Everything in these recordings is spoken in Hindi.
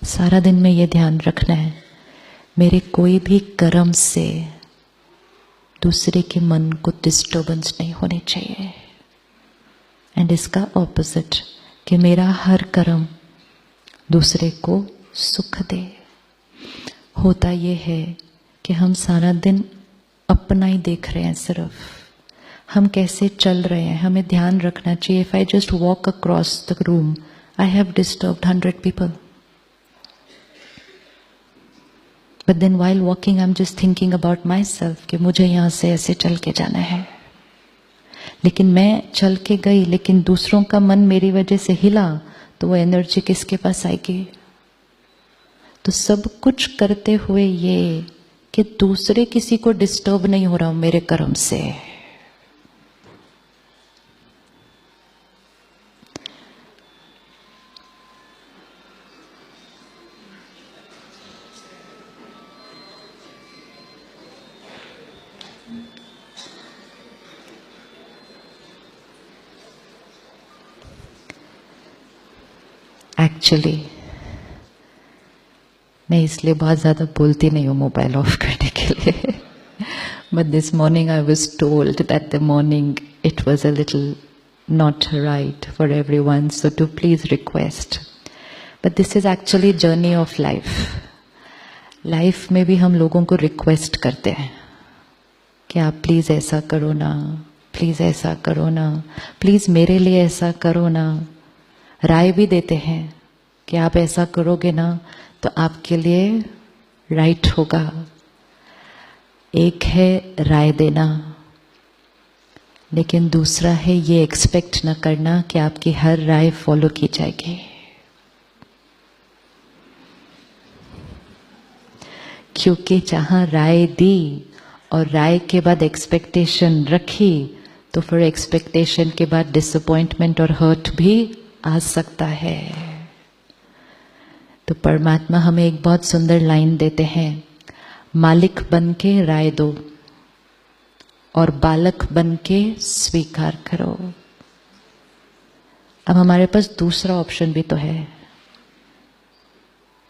सारा दिन में ये ध्यान रखना है, मेरे कोई भी कर्म से दूसरे के मन को डिस्टर्बेंस नहीं होनी चाहिए। एंड इसका ऑपोजिट कि मेरा हर कर्म दूसरे को सुख दे। होता ये है कि हम सारा दिन अपना ही देख रहे हैं, सिर्फ हम कैसे चल रहे हैं। हमें ध्यान रखना चाहिए, if I just walk across the room I have disturbed 100 people, but then while walking I am just thinking about myself कि मुझे यहां से ऐसे चल के जाना है। लेकिन मैं चल के गई, लेकिन दूसरों का मन मेरी वजह से हिला, तो वो एनर्जी किसके पास आएगी? तो सब कुछ करते हुए ये कि दूसरे किसी को डिस्टर्ब नहीं हो रहा हूं मेरे कर्म से। एक्चुअली मैं इसलिए बहुत ज़्यादा बोलती नहीं हूँ मोबाइल ऑफ करने के लिए, but this morning I was told that the morning it was a little not right for everyone, so to please request. But this is actually journey of life. Life में भी हम लोगों को रिक्वेस्ट करते हैं कि आप प्लीज़ ऐसा करो ना, प्लीज़ ऐसा करो ना, प्लीज़ मेरे लिए ऐसा करो ना। राय भी देते हैं कि आप ऐसा करोगे ना तो आपके लिए राइट होगा। एक है राय देना, लेकिन दूसरा है ये एक्सपेक्ट न करना कि आपकी हर राय फॉलो की जाएगी। क्योंकि जहां राय दी और राय के बाद एक्सपेक्टेशन रखी, तो फिर एक्सपेक्टेशन के बाद डिसअपॉइंटमेंट और हर्ट भी आ सकता है। तो परमात्मा हमें एक बहुत सुंदर लाइन देते हैं, मालिक बन के राय दो और बालक बन के स्वीकार करो। अब हमारे पास दूसरा ऑप्शन भी तो है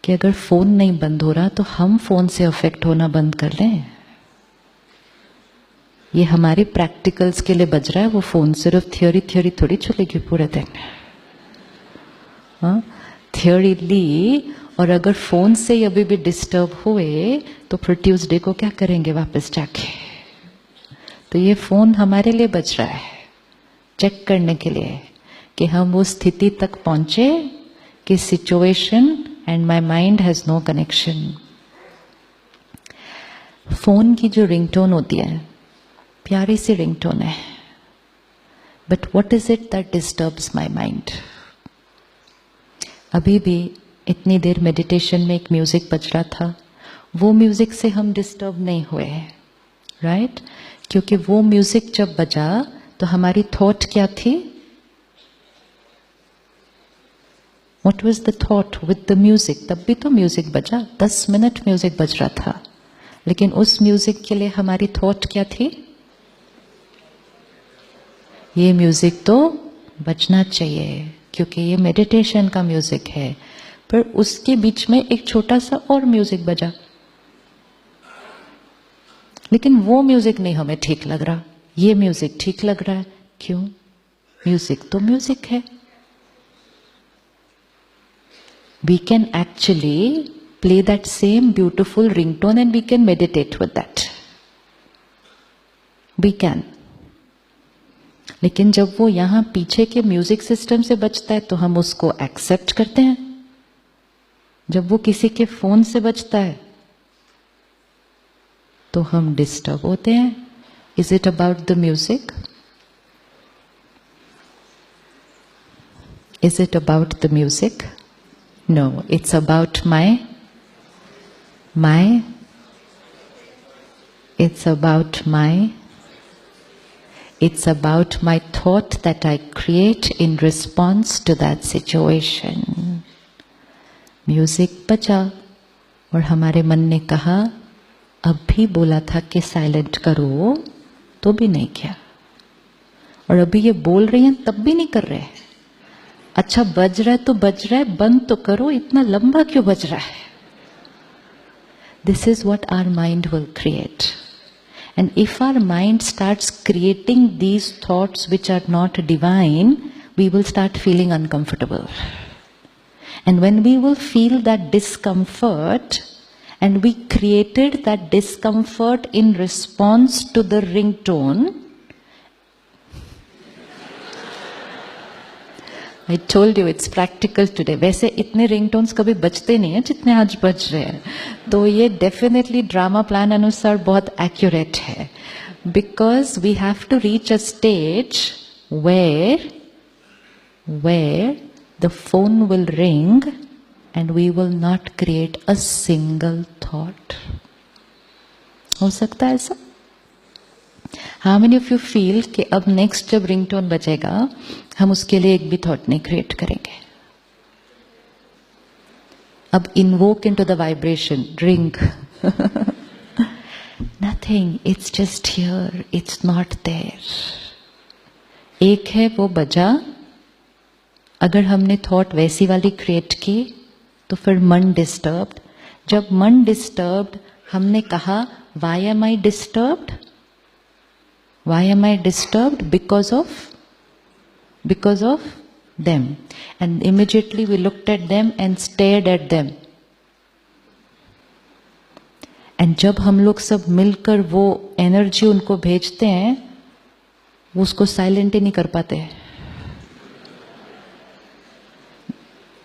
कि अगर फोन नहीं बंद हो रहा तो हम फोन से अफेक्ट होना बंद कर लें। ये हमारे प्रैक्टिकल्स के लिए बज रहा है, वो फोन सिर्फ थियोरी थोड़ी चलेगी पूरे दिन। हाँ, थियोरी ली, और अगर फोन से अभी भी डिस्टर्ब हुए तो फिर ट्यूसडे को क्या करेंगे वापस जाके? तो ये फोन हमारे लिए बज रहा है, चेक करने के लिए कि हम वो स्थिति तक पहुंचे कि situation and my mind has no connection. Phone की जो रिंगटोन होती है, प्यारी सी रिंगटोन है, but what is it that disturbs my mind? अभी भी इतनी देर मेडिटेशन में एक म्यूजिक बज रहा था, वो म्यूजिक से हम डिस्टर्ब नहीं हुए, राइट? क्योंकि वो म्यूजिक जब बजा तो हमारी थॉट क्या थी? What was the thought with the music? तब भी तो म्यूजिक बजा, 10 मिनट म्यूजिक बज रहा था, लेकिन उस म्यूजिक के लिए हमारी थॉट क्या थी? ये म्यूजिक तो बजना चाहिए क्योंकि ये मेडिटेशन का म्यूजिक है। पर उसके बीच में एक छोटा सा और म्यूजिक बजा, लेकिन वो म्यूजिक नहीं हमें ठीक लग रहा, ये म्यूजिक ठीक लग रहा है। क्यों? म्यूजिक तो म्यूजिक है। We can actually play that same beautiful ringtone and we can meditate with that. We can. लेकिन जब वो यहाँ पीछे के म्यूजिक सिस्टम से बजता है तो हम उसको एक्सेप्ट करते हैं। जब वो किसी के फोन से बजता है तो हम डिस्टर्ब होते हैं। Is it about the music? Is it about the music? No, it's about it's about my thought that I create in response to that situation. Music बजा और हमारे मन ने कहा, अब भी बोला था कि साइलेंट करो तो भी नहीं किया, और अभी ये बोल रही हैं तब भी नहीं कर रहे। अच्छा बज रहा है तो बज रहा है, बंद तो करो, इतना लंबा क्यों बज रहा है? This is what our mind will create. And if our mind starts creating these thoughts which are not divine, we will start feeling uncomfortable. And when we will feel that discomfort, and we created that discomfort in response to the ringtone, I told you it's practical today. वैसे इतने रिंगटोन्स कभी बजते नहीं हैं जितने आज बज रहे हैं, तो ये डेफिनेटली ड्रामा प्लान अनुसार बहुत एक्यूरेट है. Because we have to reach a stage where the phone will ring and we will not create a single thought. हो सकता है ऐसा? How many of you feel कि अब नेक्स्ट जब रिंगटोन बजेगा हम उसके लिए एक भी थॉट नहीं क्रिएट करेंगे? अब invoke into the vibration, ring. Nothing, it's just here, it's not there. एक है वो बजा, अगर हमने थॉट वैसी वाली क्रिएट की तो फिर मन डिस्टर्ब्ड. जब मन डिस्टर्ब्ड, हमने कहा why am I disturbed? Why am I disturbed? Because of them. And immediately we looked at them and stared at them. And जब हम लोग सब मिलकर वो एनर्जी उनको भेजते हैं, वो उसको साइलेंट ही नहीं कर पाते.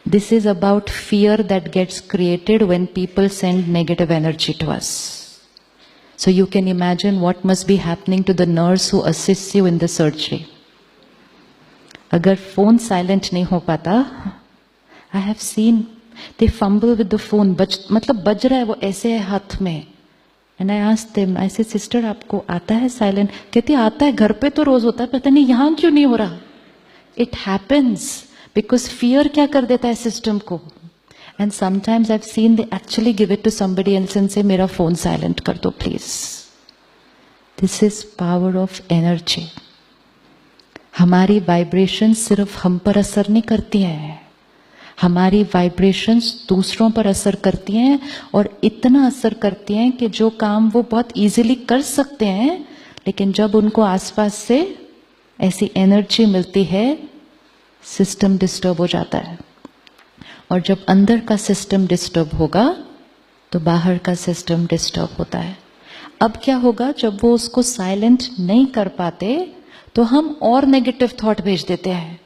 This is about fear that gets created when people send negative energy to us. So you can imagine what must be happening to the nurse who assists you in the surgery. अगर फोन साइलेंट नहीं हो पाता, I have seen they fumble with the phone. मतलब बज रहा है, वो ऐसे है हाथ में. And I asked them, I said, sister आपको आता है साइलेंट? कहती आता है, घर पे तो रोज होता है, पता नहीं यहाँ क्यों नहीं हो रहा. It happens because fear क्या कर देता है सिस्टम को. And sometimes I've seen they actually give it to somebody else and say, मेरा phone silent कर दो please. This is power of energy. हमारी vibrations सिर्फ हम पर असर नहीं करती हैं, हमारी vibrations दूसरों पर असर करती हैं, और इतना असर करती हैं कि जो काम वो बहुत easily कर सकते हैं, लेकिन जब उनको आसपास से ऐसी energy मिलती है, सिस्टम डिस्टर्ब हो जाता है. और जब अंदर का सिस्टम डिस्टर्ब होगा तो बाहर का सिस्टम डिस्टर्ब होता है. अब क्या होगा, जब वो उसको साइलेंट नहीं कर पाते तो हम और नेगेटिव थॉट भेज देते हैं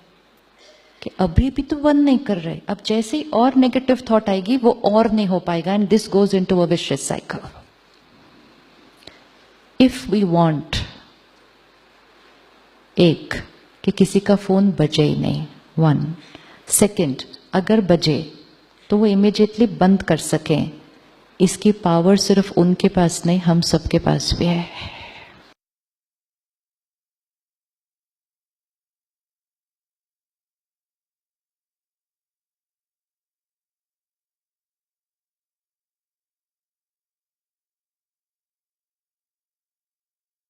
कि अभी भी तो बंद नहीं कर रहे. अब जैसे ही और नेगेटिव थॉट आएगी वो और नहीं हो पाएगा, and this goes into a vicious cycle. If we want एक कि किसी का फोन बजे ही नहीं, 1. सेकंड, अगर बजे तो वो इमीडिएटली बंद कर सकें, इसकी पावर सिर्फ उनके पास नहीं, हम सबके पास भी है.